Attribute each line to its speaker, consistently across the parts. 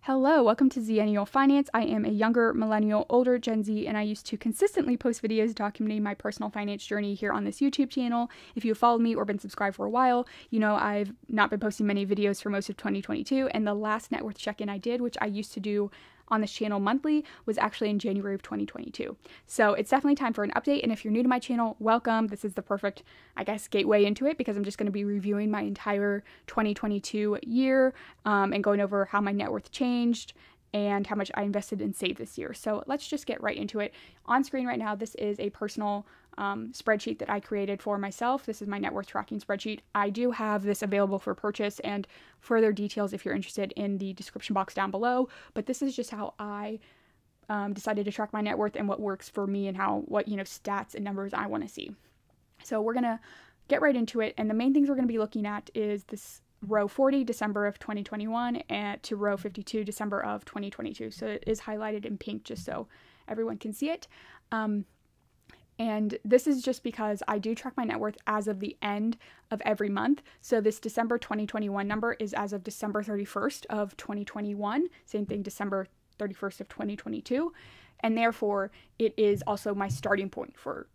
Speaker 1: Hello, welcome to Zennial Finance. I am a younger millennial, older Gen Z, and I used to consistently post videos documenting my personal finance journey here on this YouTube channel. If you have followed me or been subscribed for a while, you know I've not been posting many videos for most of 2022, and the last net worth check-in I did, which I used to do on this channel monthly, was actually in January of 2022. So it's definitely time for an update, and if you're new to my channel, welcome. This is the perfect, I guess, gateway into it because I'm just going to be reviewing my entire 2022 year and going over how my net worth changed and how much I invested and saved this year. So let's just get right into it. On screen right now, this is a personal spreadsheet that I created for myself. This is my net worth tracking spreadsheet. I do have this available for purchase and further details if you're interested in the description box down below. But this is just how I decided to track my net worth and what works for me and what stats and numbers I want to see. So we're gonna get right into it. And the main things we're gonna be looking at is this row 40, December of 2021, and to row 52, December of 2022. So it is highlighted in pink just so everyone can see it. And this is just because I do track my net worth as of the end of every month. So this December 2021 number is as of December 31st of 2021. Same thing, December 31st of 2022. And therefore, it is also my starting point for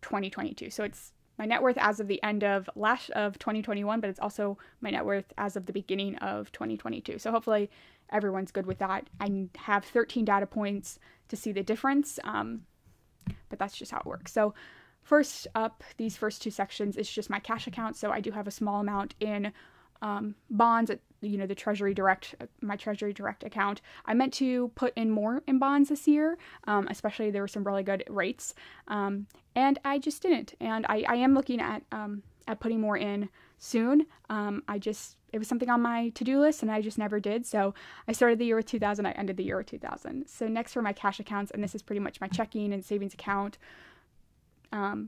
Speaker 1: 2022. So it's my net worth as of the end of 2021, but it's also my net worth as of the beginning of 2022. So hopefully everyone's good with that. I have 13 data points to see the difference. But that's just how it works. So first up, these first two sections is just my cash account. So I do have a small amount in bonds at the Treasury Direct, my Treasury Direct account. I meant to put in more in bonds this year, especially there were some really good rates, and I just didn't. And I am looking at putting more in soon. It was something on my to-do list and I just never did. So I started the year with 2,000. I ended the year with 2,000. So next for my cash accounts, and this is pretty much my checking and savings account.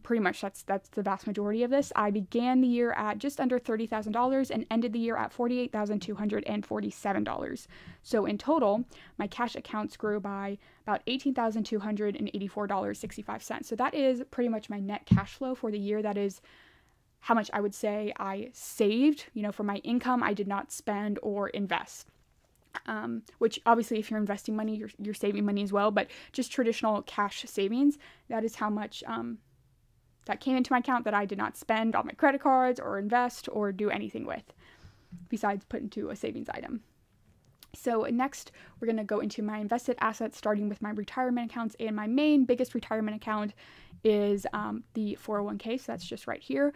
Speaker 1: Pretty much that's the vast majority of this. I began the year at just under $30,000 and ended the year at $48,247. So in total, my cash accounts grew by about $18,284.65. So that is pretty much my net cash flow for the year. That is how much I would say I saved, for my income I did not spend or invest. Which obviously if you're investing money, you're saving money as well, but just traditional cash savings, that is how much that came into my account that I did not spend on my credit cards or invest or do anything with, besides put into a savings item. So next, we're going to go into my invested assets, starting with my retirement accounts, and my main biggest retirement account is the 401k, so that's just right here.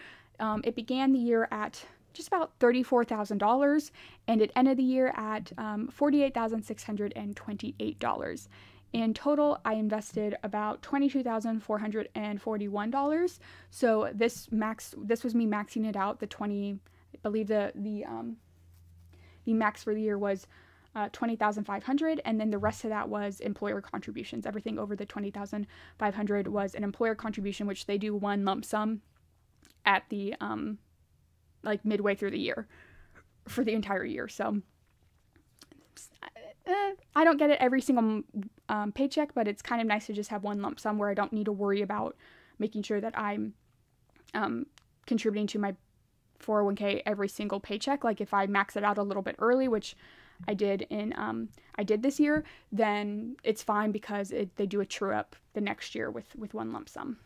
Speaker 1: It began the year at just about $34,000, and it ended the year at $48,628. In total, I invested about $22,441. So this was me maxing it out. I believe the max for the year was $20,500, and then the rest of that was employer contributions. Everything over the $20,500 was an employer contribution, which they do one lump sum at the midway through the year for the entire year. So I don't get it every single paycheck, but it's kind of nice to just have one lump sum where I don't need to worry about making sure that I'm contributing to my 401k every single paycheck. Like if I max it out a little bit early, which I did this year, then it's fine because they do a true up the next year with one lump sum.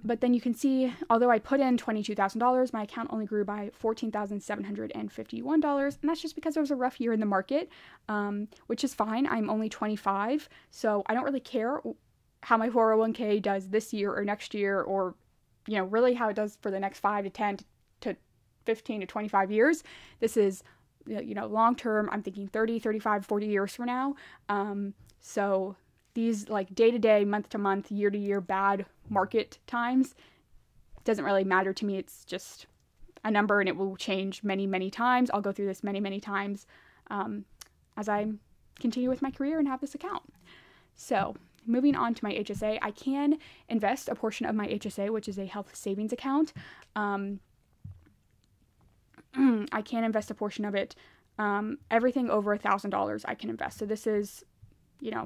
Speaker 1: But then you can see, although I put in $22,000, my account only grew by $14,751, and that's just because it was a rough year in the market, which is fine. I'm only 25, so I don't really care how my 401k does this year or next year, or really how it does for the next 5 to 10 to 15 to 25 years. This is long term. I'm thinking 30, 35, 40 years from now. So these day to day, month to month, year to year bad market times doesn't really matter to me. It's just a number and it will change many, many times. I'll go through this many, many times as I continue with my career and have this account. So moving on to my HSA, I can invest a portion of my HSA, which is a health savings account. I can invest a portion of it. Everything over $1,000 I can invest. So this is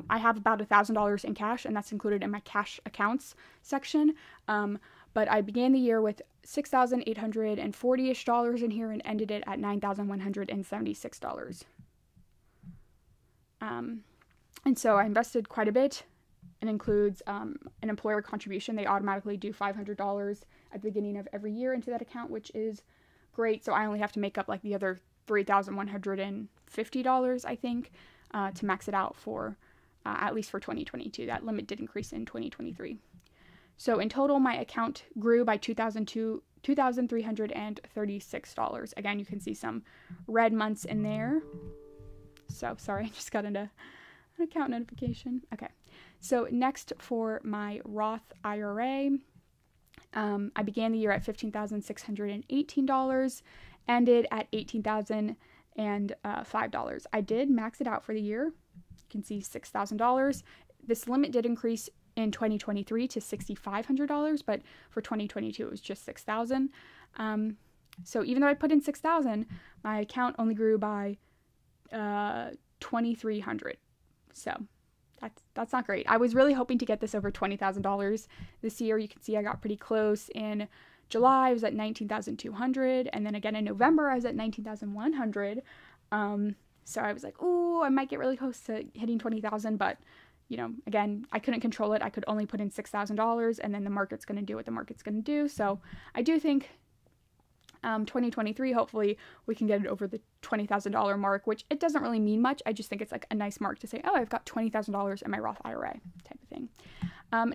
Speaker 1: I have about $1,000 in cash, and that's included in my cash accounts section. But I began the year with $6,840-ish in here and ended it at $9,176. And so I invested quite a bit. It includes an employer contribution. They automatically do $500 at the beginning of every year into that account, which is great. So I only have to make up like the other $3,150, I think, to max it out for at least for 2022. That limit did increase in 2023. So in total, my account grew by $2,336. Again, you can see some red months in there. So sorry, I just got an account notification. Okay. So next for my Roth IRA, I began the year at $15,618, ended at $18,005. I did max it out for the year. You can see $6,000. This limit did increase in 2023 to $6,500, but for 2022 it was just $6,000. So even though I put in $6,000, my account only grew by $2,300. So that's not great. I was really hoping to get this over $20,000 this year. You can see I got pretty close. In July I was at $19,200, and then again in November I was at $19,100. So I was like, ooh, I might get really close to hitting $20,000, but you know, again, I couldn't control it. I could only put in $6,000, and then the market's going to do what the market's going to do. So I do think 2023, hopefully we can get it over the $20,000 mark, which it doesn't really mean much. I just think it's like a nice mark to say, oh, I've got $20,000 in my Roth IRA type of thing.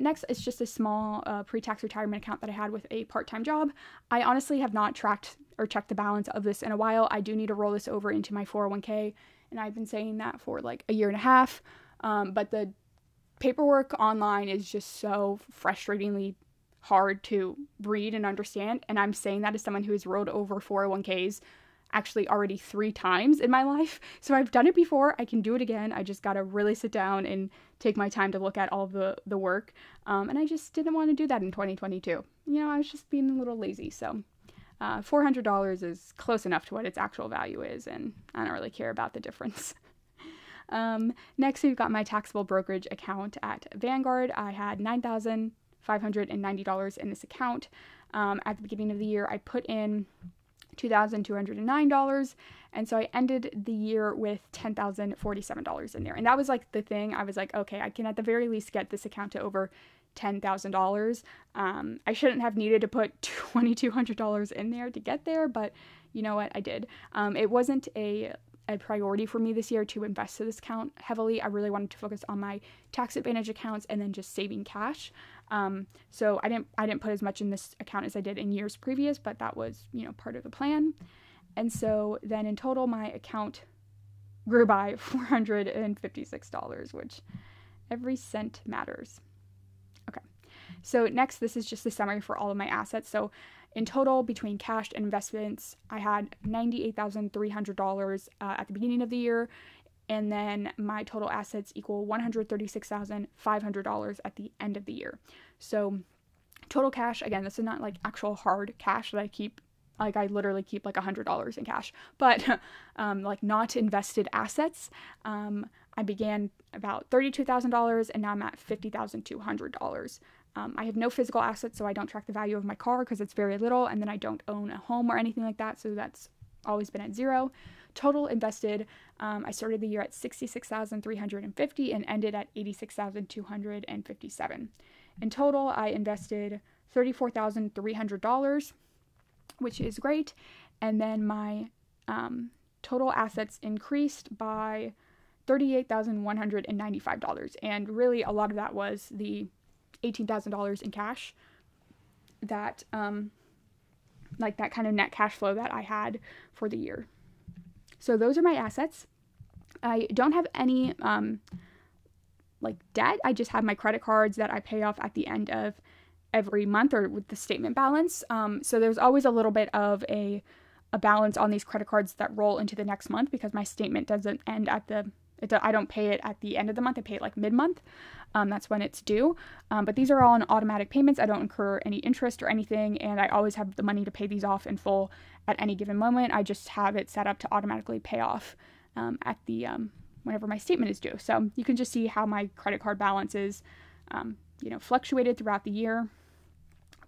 Speaker 1: Next is just a small pre-tax retirement account that I had with a part-time job. I honestly have not tracked or checked the balance of this in a while. I do need to roll this over into my 401k, and I've been saying that for like a year and a half. But the paperwork online is just so frustratingly hard to read and understand. And I'm saying that as someone who has rolled over 401ks actually already 3 times in my life. So I've done it before. I can do it again. I just got to really sit down and take my time to look at all the work. And I just didn't want to do that in 2022. You know, I was just being a little lazy. So $400 is close enough to what its actual value is, and I don't really care about the difference. Next, we've got my taxable brokerage account at Vanguard. I had $9,590 in this account. At the beginning of the year, I put in $2,209, and so I ended the year with $10,047 in there. And that was like the thing. I was like, okay, I can at the very least get this account to over $10,000. I shouldn't have needed to put $2,200 in there to get there, but you know what? I did. It wasn't a priority for me this year to invest to this account heavily. I really wanted to focus on my tax advantage accounts and then just saving cash. So I didn't put as much in this account as I did in years previous, but that was, you know, part of the plan. And so then in total, my account grew by $456, which every cent matters. Okay. So next, this is just a summary for all of my assets. So in total, between cash and investments, I had $98,300 at the beginning of the year, and then my total assets equal $136,500 at the end of the year. So total cash, again, this is not like actual hard cash that I keep, like I literally keep like $100 in cash, but like not invested assets. I began about $32,000, and now I'm at $50,200. I have no physical assets, so I don't track the value of my car because it's very little, and then I don't own a home or anything like that, so that's always been at zero. Total invested, I started the year at $66,350 and ended at $86,257. In total, I invested $34,300, which is great, and then my total assets increased by $38,195, and really a lot of that was the $18,000 in cash that like that kind of net cash flow that I had for the year. So those are my assets. I don't have any like debt. I just have my credit cards that I pay off at the end of every month or with the statement balance. So there's always a little bit of a balance on these credit cards that roll into the next month because my statement doesn't end at I don't pay it at the end of the month. I pay it like mid-month. That's when it's due. But these are all on automatic payments. I don't incur any interest or anything, and I always have the money to pay these off in full at any given moment. I just have it set up to automatically pay off at the whenever my statement is due. So you can just see how my credit card balances, fluctuated throughout the year.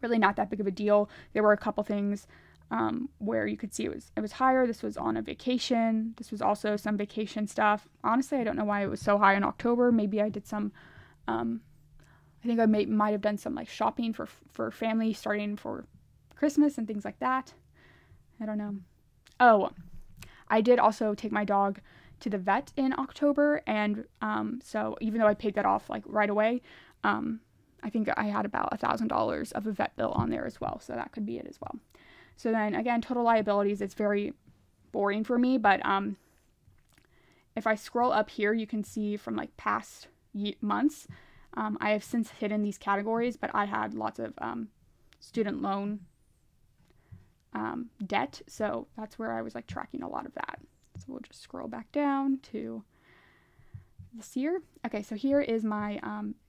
Speaker 1: Really not that big of a deal. There were a couple things where you could see it was higher. This was on a vacation. This was also some vacation stuff. Honestly, I don't know why it was so high in October. Maybe I did some, I think I might have done some like shopping for family starting for Christmas and things like that. I don't know. Oh, I did also take my dog to the vet in October, and so even though I paid that off like right away, I think I had about $1,000 of a vet bill on there as well, so that could be it as well. So then again, total liabilities, it's very boring for me, but if I scroll up here, you can see from like past months, I have since hidden these categories, but I had lots of student loan debt, so that's where I was like tracking a lot of that. So we'll just scroll back down to this year. Okay, so here is my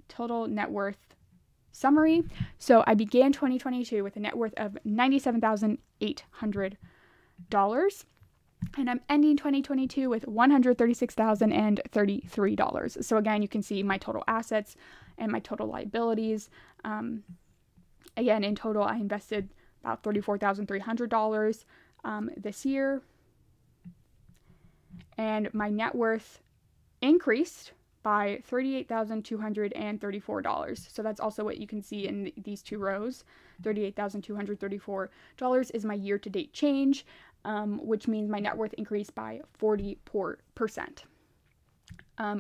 Speaker 1: total net worth summary. So I began 2022 with a net worth of $97,800, and I'm ending 2022 with $136,033. So again, you can see my total assets and my total liabilities. Again, in total, I invested about $34,300 this year, and my net worth increased by $38,234. So that's also what you can see in these two rows. $38,234 is my year-to-date change, which means my net worth increased by 40%.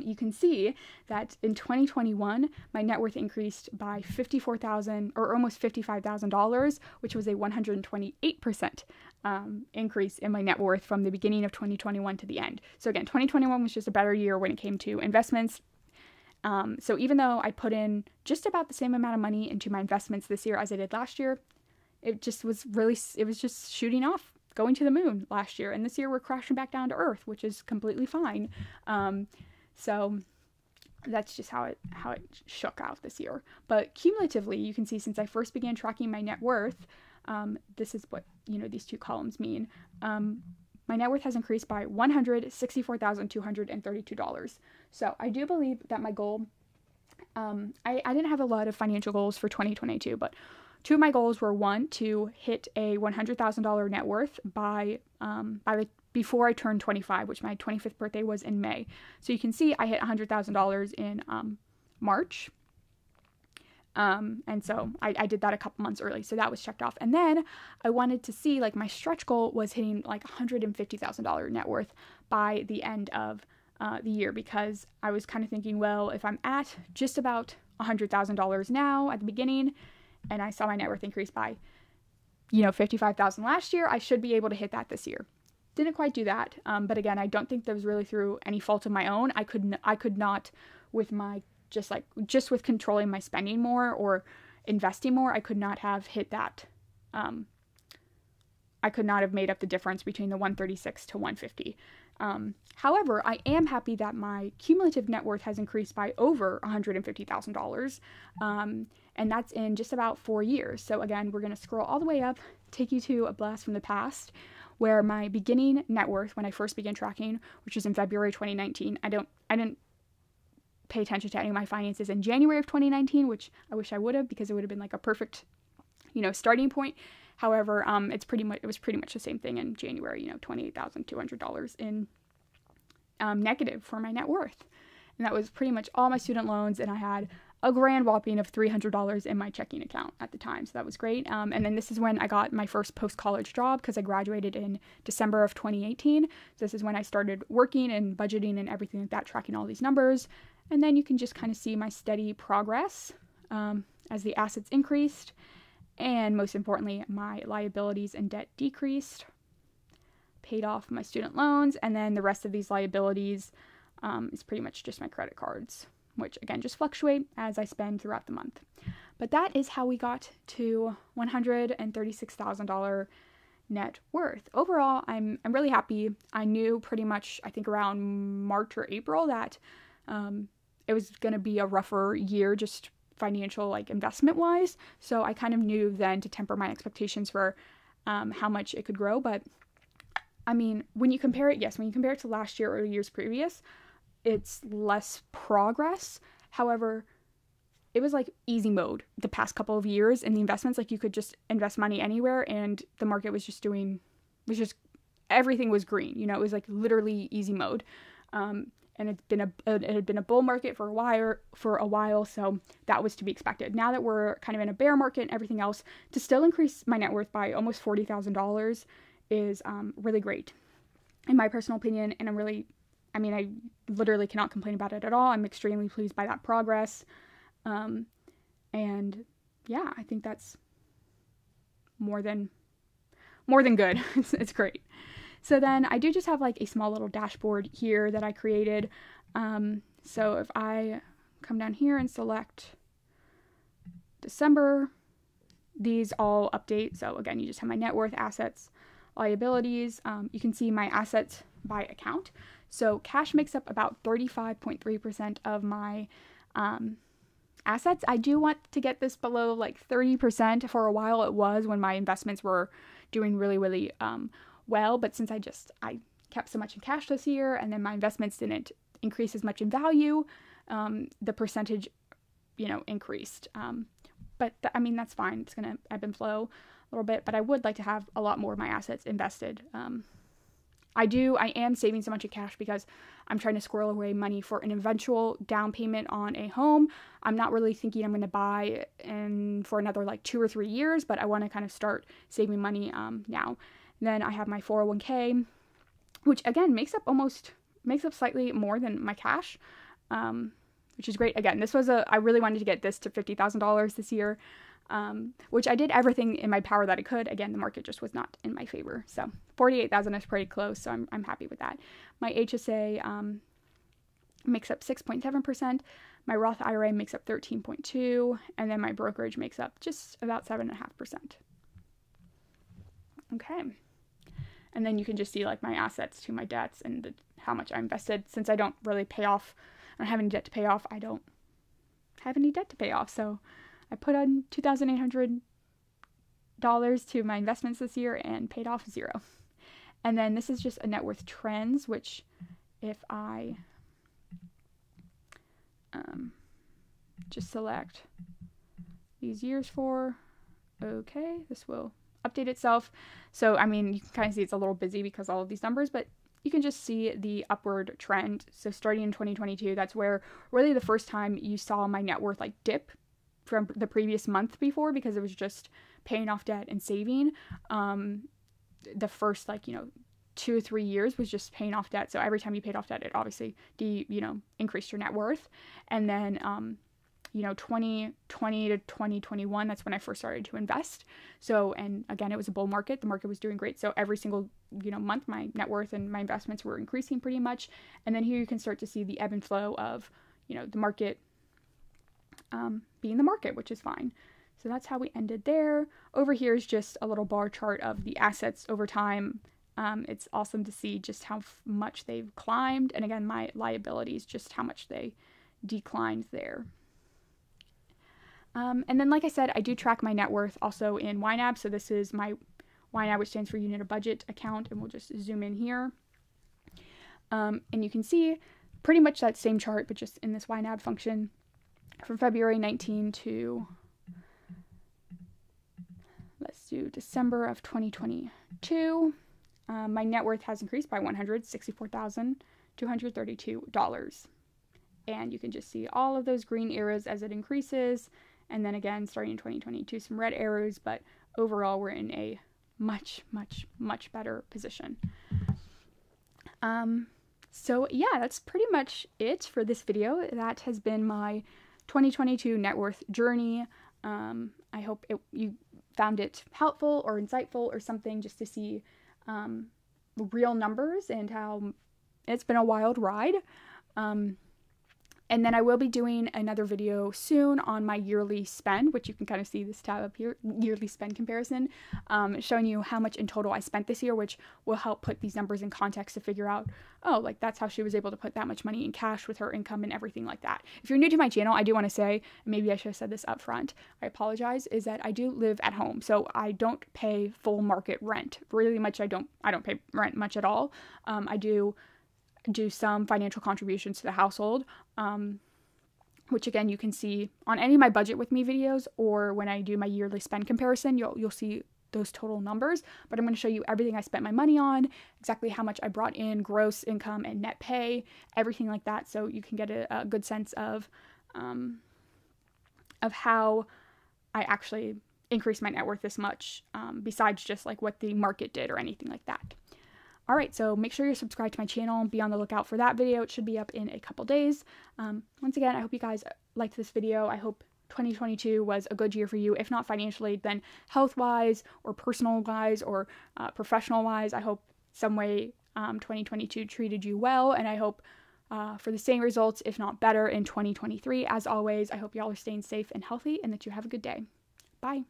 Speaker 1: You can see that in 2021, my net worth increased by $54,000 or almost $55,000, which was a 128% increase in my net worth from the beginning of 2021 to the end. So again, 2021 was just a better year when it came to investments. So even though I put in just about the same amount of money into my investments this year as I did last year, it was just shooting off, going to the moon last year. And this year we're crashing back down to earth, which is completely fine. So that's just how it shook out this year. But cumulatively, you can see since I first began tracking my net worth, this is what, these two columns mean. My net worth has increased by $164,232. So I do believe that my goal, I didn't have a lot of financial goals for 2022, but two of my goals were, one, to hit a $100,000 net worth before I turned 25, which my 25th birthday was in May. So you can see I hit $100,000 in March. And so I did that a couple months early. So that was checked off. And then I wanted to see, like, my stretch goal was hitting like $150,000 net worth by the end of the year, because I was kind of thinking, well, if I'm at just about $100,000 now at the beginning, and I saw my net worth increase by, $55,000 last year, I should be able to hit that this year. Didn't quite do that. But again, I don't think that was really through any fault of my own. I could not, with my, just with controlling my spending more or investing more, I could not have hit that. I could not have made up the difference between the 136 to 150. However, I am happy that my cumulative net worth has increased by over $150,000. And that's in just about 4 years. So again, we're going to scroll all the way up, take you to a blast from the past, where my beginning net worth, when I first began tracking, which was in February 2019, I didn't pay attention to any of my finances in January of 2019, which I wish I would have, because it would have been like a perfect, starting point. However, it was pretty much the same thing in January, $28,200 in negative for my net worth. And that was pretty much all my student loans, and I had a grand whopping of $300 in my checking account at the time. So that was great. And then this is when I got my first post-college job, because I graduated in December of 2018. So this is when I started working and budgeting and everything like that, tracking all these numbers. And then you can just kind of see my steady progress as the assets increased. And most importantly, my liabilities and debt decreased, paid off my student loans. And then the rest of these liabilities is pretty much just my credit cards, which again just fluctuate as I spend throughout the month. But that is how we got to $136,000 net worth. Overall, I'm really happy. I knew pretty much, I think around March or April, that it was going to be a rougher year, just financial, like investment wise. So I kind of knew then to temper my expectations for how much it could grow. But I mean, when you compare it to last year or years previous, it's less progress. However, it was like easy mode the past couple of years in the investments. Like you could just invest money anywhere and the market was just everything was green. You know, it was like literally easy mode. And it had been a bull market for a while, so that was to be expected. Now that we're kind of in a bear market and everything else, to still increase my net worth by almost $40,000 is really great, in my personal opinion. And I literally cannot complain about it at all. I'm extremely pleased by that progress. And yeah, I think that's more than good. It's great. So then I do just have like a small little dashboard here that I created. So if I come down here and select December, these all update. So again, you just have my net worth, assets, liabilities. You can see my assets by account. So cash makes up about 35.3% of my assets. I do want to get this below like 30%. For a while it was, when my investments were doing really, really well, but since I kept so much in cash this year and then my investments didn't increase as much in value, the percentage, increased. But that's fine. It's going to ebb and flow a little bit, but I would like to have a lot more of my assets invested. I am saving so much of cash because I'm trying to squirrel away money for an eventual down payment on a home. I'm not really thinking I'm going to buy for another like 2 or 3 years, but I want to kind of start saving money now. Then I have my 401k, which again makes up slightly more than my cash, which is great. Again, I really wanted to get this to $50,000 this year, which I did everything in my power that I could. Again, the market just was not in my favor. So 48,000 is pretty close. So I'm happy with that. My HSA, makes up 6.7%. My Roth IRA makes up 13.2%. And then my brokerage makes up just about 7.5%. Okay. And then you can just see like my assets to my debts and how much I invested. Since I don't really pay off, I don't have any debt to pay off, I don't have any debt to pay off. So I put on $2,800 to my investments this year and paid off $0. And then this is just a net worth trends, which if I just select these years for, okay, this will update itself. So, you can kind of see it's a little busy because all of these numbers, but you can just see the upward trend. So starting in 2022, that's where really the first time you saw my net worth like dip from the previous month before, because it was just paying off debt and saving. The first 2 or 3 years was just paying off debt. So every time you paid off debt, it obviously increased your net worth. And then 2020 to 2021, that's when I first started to invest. So, and again, it was a bull market. The market was doing great. So every single, month, my net worth and my investments were increasing pretty much. And then here you can start to see the ebb and flow of, the market being the market, which is fine. So that's how we ended there. Over here is just a little bar chart of the assets over time. It's awesome to see just how much they've climbed. And again, my liabilities, just how much they declined there. And then, like I said, I do track my net worth also in YNAB. So this is my YNAB, which stands for Unit of Budget account. And we'll just zoom in here. And you can see pretty much that same chart, but just in this YNAB function from February 19 to, let's do December of 2022. My net worth has increased by $164,232. And you can just see all of those green arrows as it increases. And then again, starting in 2022, some red arrows, but overall we're in a much, much, much better position. So yeah, that's pretty much it for this video. That has been my 2022 net worth journey. I hope you found it helpful or insightful or something, just to see real numbers and how it's been a wild ride. And then I will be doing another video soon on my yearly spend, which you can kind of see this tab up here, yearly spend comparison, showing you how much in total I spent this year, which will help put these numbers in context to figure out, oh, like that's how she was able to put that much money in cash with her income and everything like that. If you're new to my channel, I do want to say, maybe I should have said this up front, I apologize, is that I do live at home. So I don't pay full market rent. Really much I don't pay rent much at all. I do some financial contributions to the household, which again, you can see on any of my budget with me videos, or when I do my yearly spend comparison, you'll see those total numbers. But I'm going to show you everything I spent my money on, exactly how much I brought in, gross income and net pay, everything like that, so you can get a good sense of how I actually increased my net worth this much, besides just like what the market did or anything like that. All right, so make sure you're subscribed to my channel and be on the lookout for that video. It should be up in a couple days. Once again, I hope you guys liked this video. I hope 2022 was a good year for you, if not financially, then health-wise or personal-wise or professional-wise. I hope some way 2022 treated you well, and I hope for the same results, if not better, in 2023. As always, I hope y'all are staying safe and healthy and that you have a good day. Bye.